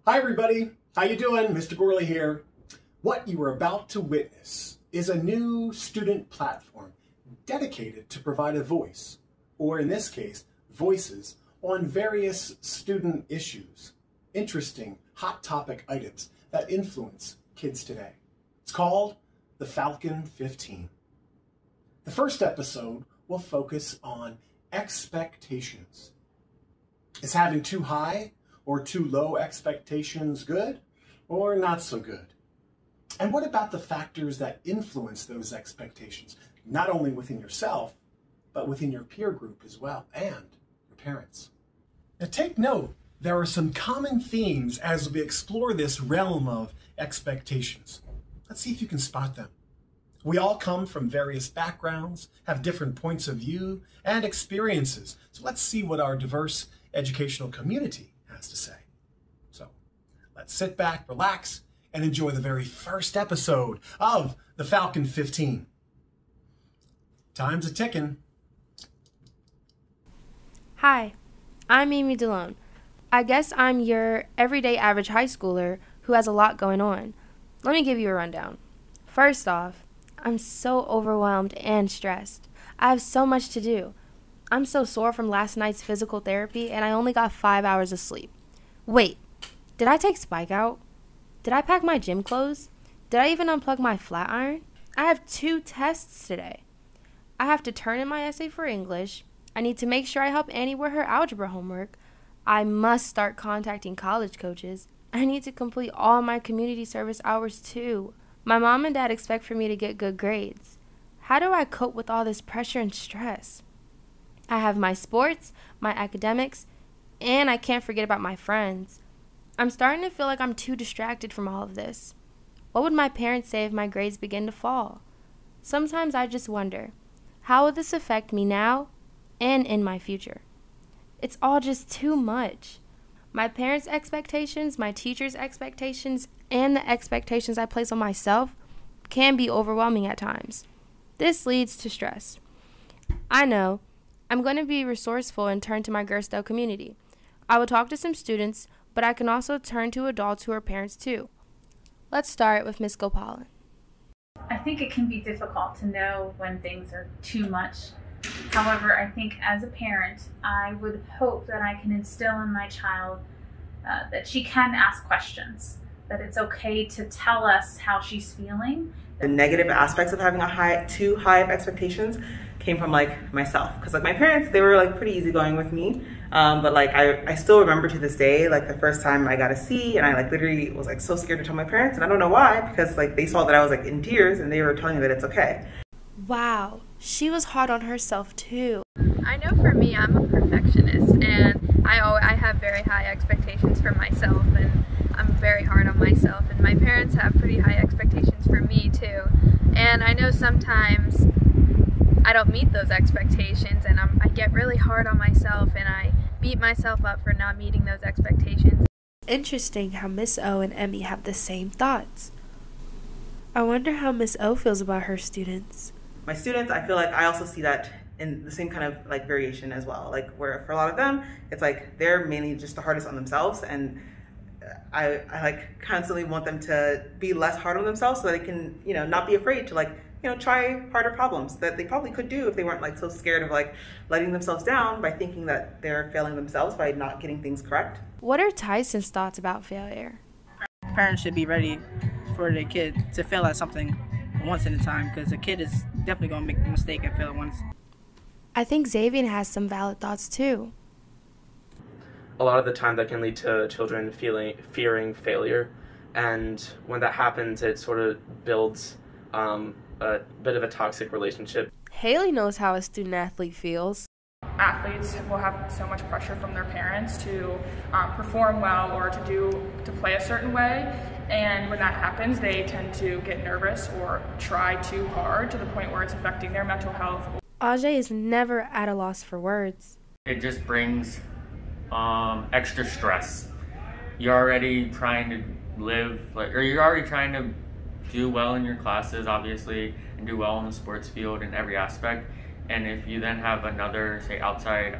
Hi everybody, how you doing? Mr. Gorley here. What you are about to witness is a new student platform dedicated to provide a voice, or in this case, voices, on various student issues, interesting, hot topic items that influence kids today. It's called the Falcon 15. The first episode will focus on expectations. Is having too high or too low expectations good or not so good? And what about the factors that influence those expectations, not only within yourself, but within your peer group as well, and your parents? Now take note, there are some common themes as we explore this realm of expectations. Let's see if you can spot them. We all come from various backgrounds, have different points of view and experiences. So let's see what our diverse educational community has to say. So let's sit back, relax, and enjoy the very first episode of the Falcon 15. Time's a ticking. Hi, I'm Amy DeLone. I guess I'm your everyday average high schooler who has a lot going on. Let me give you a rundown. First off, I'm so overwhelmed and stressed. I have so much to do. I'm so sore from last night's physical therapy and I only got 5 hours of sleep. Wait, did I take Spike out? Did I pack my gym clothes? Did I even unplug my flat iron? I have 2 tests today. I have to turn in my essay for English. I need to make sure I help Annie with her algebra homework. I must start contacting college coaches. I need to complete all my community service hours too. My mom and dad expect for me to get good grades. How do I cope with all this pressure and stress? I have my sports, my academics, and I can't forget about my friends. I'm starting to feel like I'm too distracted from all of this. What would my parents say if my grades begin to fall? Sometimes I just wonder, how will this affect me now and in my future? It's all just too much. My parents' expectations, my teachers' expectations, and the expectations I place on myself can be overwhelming at times. This leads to stress. I know I'm going to be resourceful and turn to my Gerstow community. I will talk to some students, but I can also turn to adults who are parents too. Let's start with Ms. Gopalan. I think it can be difficult to know when things are too much. However, I think as a parent, I would hope that I can instill in my child that she can ask questions, that it's okay to tell us how she's feeling. The negative aspects of having too high of expectations came from myself, because my parents, they were pretty easygoing with me, but I still remember to this day the first time I got a C, and I literally was so scared to tell my parents, and I don't know why, because they saw that I was in tears and they were telling me that it's okay. Wow, she was hard on herself too. I know for me, I'm a perfectionist, and I have very high expectations for myself, and I'm very hard on myself, and my parents have pretty high expectations for me too. And I know sometimes I don't meet those expectations, and I get really hard on myself, and I beat myself up for not meeting those expectations. Interesting how Miss O and Emmy have the same thoughts. I wonder how Miss O feels about her students. My students, I feel I also see that in the same kind of variation as well. Where for a lot of them, it's they're mainly just the hardest on themselves, and I constantly want them to be less hard on themselves so that they can, not be afraid to try harder problems that they probably could do if they weren't so scared of letting themselves down by thinking that they're failing themselves by not getting things correct. What are Tyson's thoughts about failure? Parents should be ready for their kid to fail at something once in a time, because a kid is definitely going to make a mistake and fail at once. I think Xavier has some valid thoughts too. A lot of the time that can lead to children fearing failure, and when that happens, it sort of builds a bit of a toxic relationship. Haley knows how a student athlete feels. Athletes will have so much pressure from their parents to perform well or to play a certain way, and when that happens, they tend to get nervous or try too hard to the point where it's affecting their mental health. Ajay is never at a loss for words. It just brings extra stress. You're already trying to you're already trying to do well in your classes, obviously, and do well in the sports field in every aspect. And if you then have another, say, outside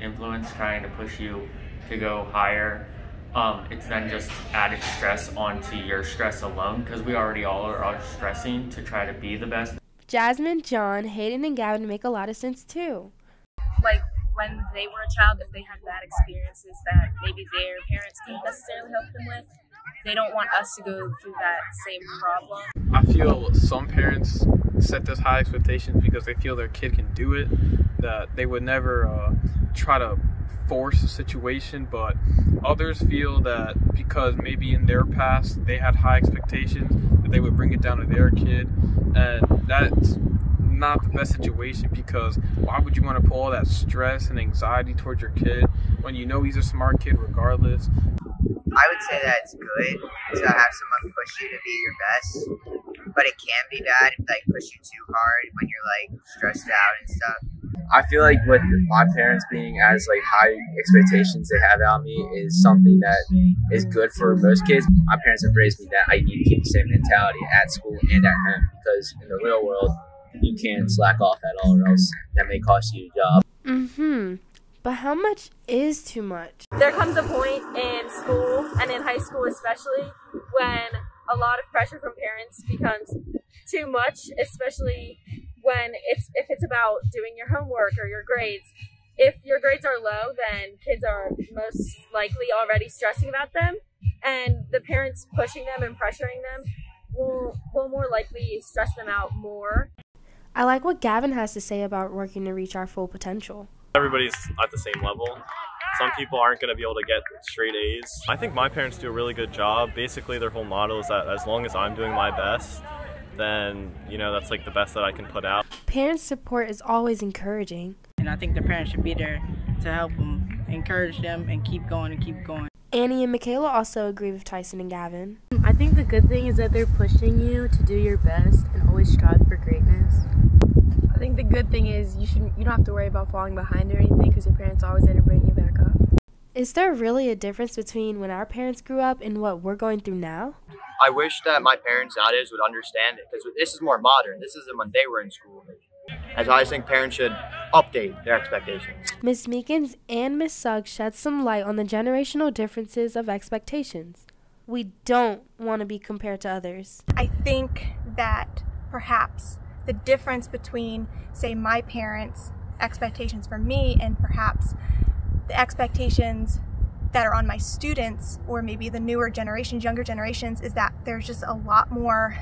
influence trying to push you to go higher, it's then just added stress onto your stress alone, because we already all are stressing to try to be the best. Jasmine, John, Hayden, and Gavin make a lot of sense too. Like when they were a child, if they had bad experiences that maybe their parents didn't necessarily help them with, they don't want us to go through that same problem. I feel some parents set those high expectations because they feel their kid can do it, that they would never try to force a situation, but others feel that because maybe in their past they had high expectations, that they would bring it down to their kid, and that's not the best situation, because why would you want to put all that stress and anxiety towards your kid when you know he's a smart kid regardless? I would say that it's good to have someone push you to be your best, but it can be bad if they push you too hard when you're like stressed out and stuff. I feel like with my parents being as like high expectations they have on me is something that is good for most kids. My parents have raised me that I need to keep the same mentality at school and at home, because in the real world you can't slack off at all, or else that may cost you a job. But how much is too much? There comes a point in school, and in high school especially, when a lot of pressure from parents becomes too much, especially when if it's about doing your homework or your grades. If your grades are low, then kids are most likely already stressing about them, and the parents pushing them and pressuring them will more likely stress them out more. I like what Gavin has to say about working to reach our full potential. Everybody's at the same level. Some people aren't going to be able to get straight A's. I think my parents do a really good job. Basically, their whole motto is that as long as I'm doing my best, then, you know, that's like the best that I can put out. Parents' support is always encouraging. And I think the parents should be there to help them, encourage them, and keep going and keep going. Annie and Michaela also agree with Tyson and Gavin. I think the good thing is that they're pushing you to do your best and always strive for greatness. I think the good thing is you don't have to worry about falling behind or anything, because your parents are always there to bring you back up. Is there really a difference between when our parents grew up and what we're going through now? I wish that my parents nowadays would understand it, because this is more modern. This isn't when they were in school. As I think parents should update their expectations. Miss Meekins and Miss Suggs shed some light on the generational differences of expectations. We don't want to be compared to others. I think that perhaps the difference between, say, my parents' expectations for me and perhaps the expectations that are on my students, or maybe the newer generations, younger generations, is that there's just a lot more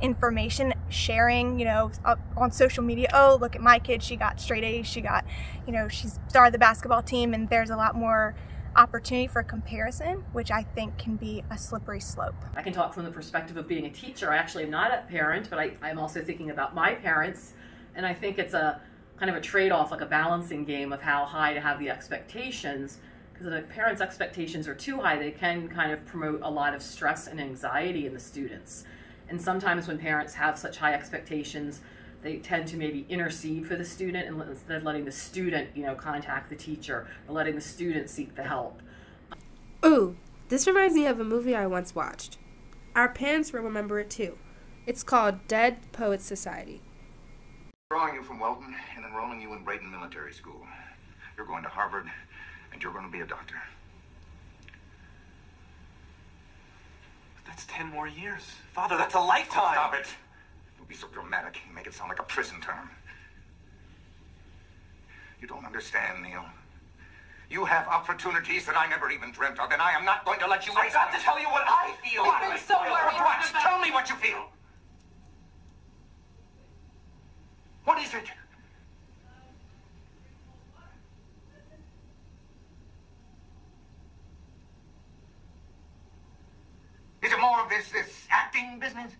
information sharing, you know, on social media. Oh, look at my kid, she got straight A's, she got, you know, she's started the basketball team, and there's a lot more opportunity for comparison, which I think can be a slippery slope. I can talk from the perspective of being a teacher. I actually am not a parent, but I'm also thinking about my parents, and I think it's a kind of a trade-off, like a balancing game of how high to have the expectations, because if the parents' expectations are too high, they can kind of promote a lot of stress and anxiety in the students. And sometimes when parents have such high expectations, they tend to maybe intercede for the student, and instead of letting the student, you know, contact the teacher, or letting the student seek the help. Ooh, this reminds me of a movie I once watched. Our parents will remember it too. It's called Dead Poets Society. Drawing you from Welton and enrolling you in Brayton Military School. You're going to Harvard, and you're going to be a doctor. That's 10 more years. Father, that's a lifetime. Stop it. Don't be so dramatic. You make it sound like a prison term. You don't understand, Neil. You have opportunities that I never even dreamt of, and I am not going to let you waste them. I've got to tell you what I feel. I've been so worried. What? Tell me what you feel. What is it? Is it more of this acting business?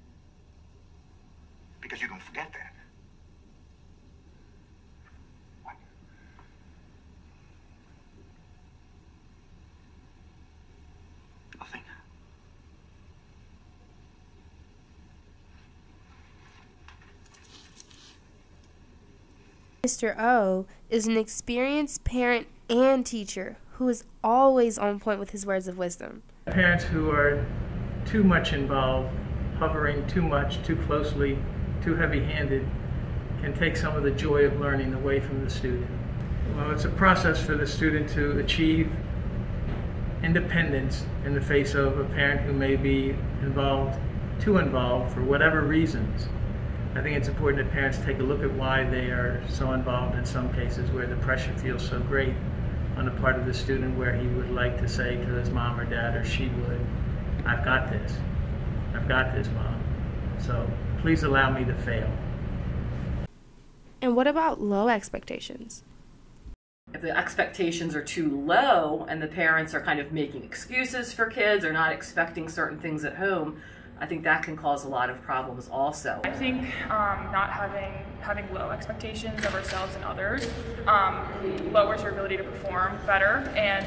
Because you don't forget that. What? Nothing. Mr. O is an experienced parent and teacher who is always on point with his words of wisdom. Parents who are too much involved, hovering too much, too closely, too heavy-handed, can take some of the joy of learning away from the student. Well, it's a process for the student to achieve independence in the face of a parent who may be too involved for whatever reasons. I think it's important that parents take a look at why they are so involved in some cases where the pressure feels so great on the part of the student, where he would like to say to his mom or dad, or she would, I've got this, Mom. So please allow me to fail. And what about low expectations? If the expectations are too low and the parents are kind of making excuses for kids or not expecting certain things at home, I think that can cause a lot of problems also. I think not having low expectations of ourselves and others lowers your ability to perform better and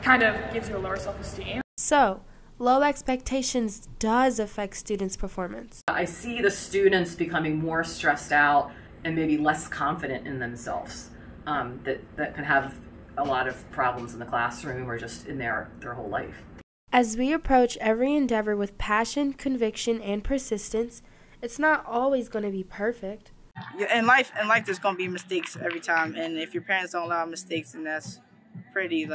kind of gives you a lower self-esteem. So, low expectations does affect students' performance. I see the students becoming more stressed out and maybe less confident in themselves. That can have a lot of problems in the classroom or just in their whole life. As we approach every endeavor with passion, conviction, and persistence, it's not always going to be perfect. Yeah, in life there's going to be mistakes every time, and if your parents don't allow mistakes, then that's pretty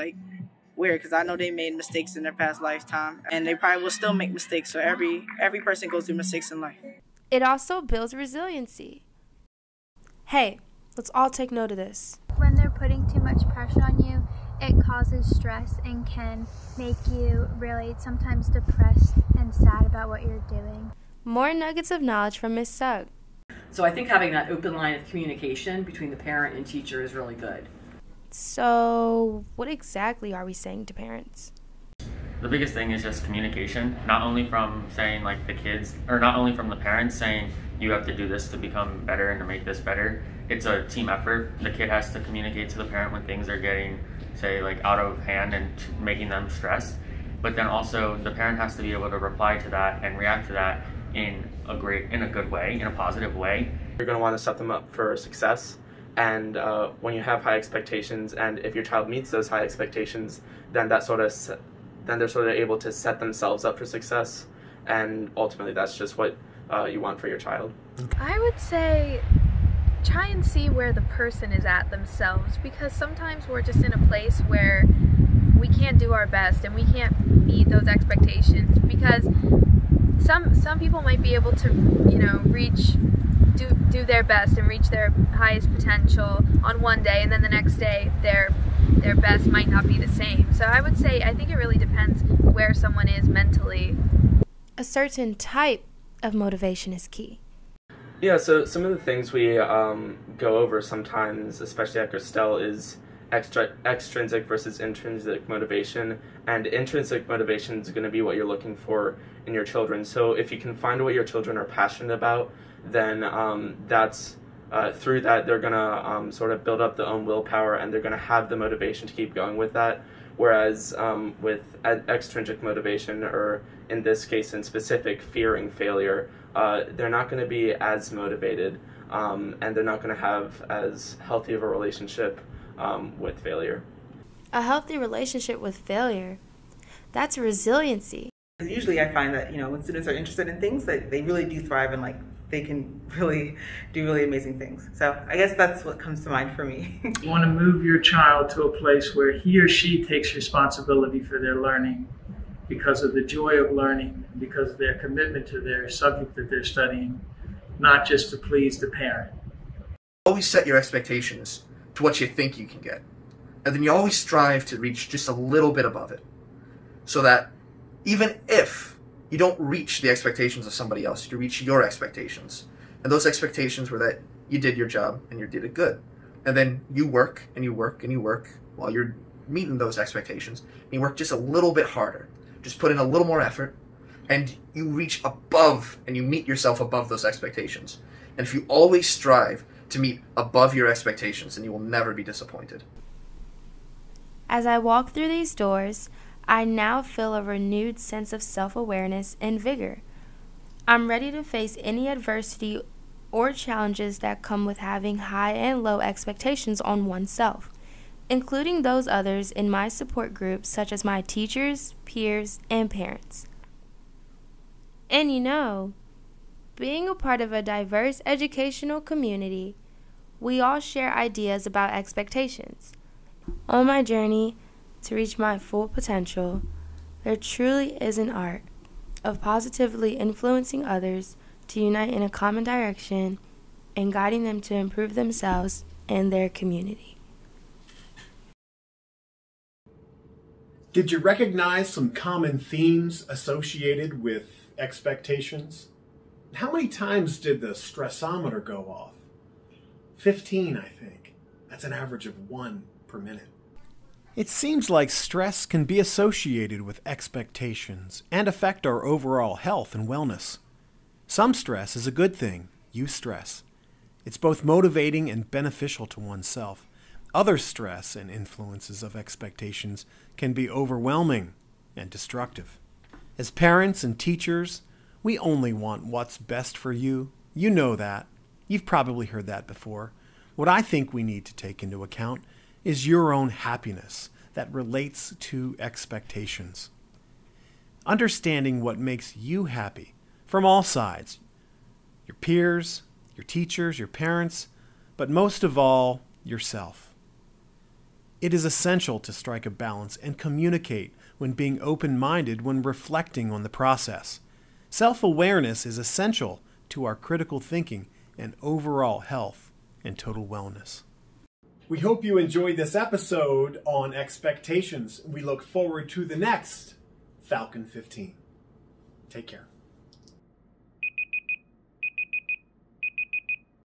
weird, because I know they made mistakes in their past lifetime, and they probably will still make mistakes. So every person goes through mistakes in life. It also builds resiliency. Hey, let's all take note of this. When they're putting too much pressure on you, it causes stress and can make you really sometimes depressed and sad about what you're doing. More nuggets of knowledge from Miss Sugg. So I think having that open line of communication between the parent and teacher is really good. So what exactly are we saying to parents? The biggest thing is just communication, not only from saying the kids, or not only from the parents saying you have to do this to become better and to make this better. It's a team effort. The kid has to communicate to the parent when things are getting, say, out of hand and making them stressed. But then also the parent has to be able to reply to that and react to that in a good way, in a positive way. You're going to want to set them up for success. And when you have high expectations, and if your child meets those high expectations, then they're sort of able to set themselves up for success. And ultimately, that's just what you want for your child. I would say try and see where the person is at themselves, because sometimes we're just in a place where we can't do our best and we can't meet those expectations, because some people might be able to do their best and reach their highest potential on one day, and then the next day their best might not be the same. So I would say I think it really depends where someone is mentally. A certain type of motivation is key. Yeah, so some of the things we go over sometimes, especially at Christelle, is extrinsic versus intrinsic motivation. And intrinsic motivation is going to be what you're looking for in your children. So if you can find what your children are passionate about, then that's through that they're going to sort of build up their own willpower, and they're going to have the motivation to keep going with that. Whereas with extrinsic motivation, or in this case in specific, fearing failure, they're not going to be as motivated, and they're not going to have as healthy of a relationship with failure. A healthy relationship with failure, that's resiliency. Usually I find that, when students are interested in things, that they really do thrive, and they can really do really amazing things. So I guess that's what comes to mind for me. You want to move your child to a place where he or she takes responsibility for their learning because of the joy of learning, because of their commitment to their subject that they're studying, not just to please the parent. Always set your expectations to what you think you can get. And then you always strive to reach just a little bit above it. So that even if you don't reach the expectations of somebody else, you reach your expectations. And those expectations were that you did your job and you did it good. And then you work and you work and you work while you're meeting those expectations. And you work just a little bit harder. Just put in a little more effort, and you reach above and you meet yourself above those expectations. And if you always strive to meet above your expectations, then you will never be disappointed. As I walk through these doors, I now feel a renewed sense of self-awareness and vigor. I'm ready to face any adversity or challenges that come with having high and low expectations on oneself, including those others in my support group, such as my teachers, peers, and parents. And being a part of a diverse educational community, we all share ideas about expectations. On my journey, to reach my full potential, there truly is an art of positively influencing others to unite in a common direction and guiding them to improve themselves and their community. Did you recognize some common themes associated with expectations? How many times did the stressometer go off? 15, I think. That's an average of 1 per minute. It seems like stress can be associated with expectations and affect our overall health and wellness. Some stress is a good thing, eustress. It's both motivating and beneficial to oneself. Other stress and influences of expectations can be overwhelming and destructive. As parents and teachers, we only want what's best for you. You know that. You've probably heard that before. What I think we need to take into account is your own happiness that relates to expectations. Understanding what makes you happy from all sides, your peers, your teachers, your parents, but most of all, yourself. It is essential to strike a balance and communicate when being open-minded when reflecting on the process. Self-awareness is essential to our critical thinking and overall health and total wellness. We hope you enjoyed this episode on expectations. We look forward to the next Falcon 15. Take care.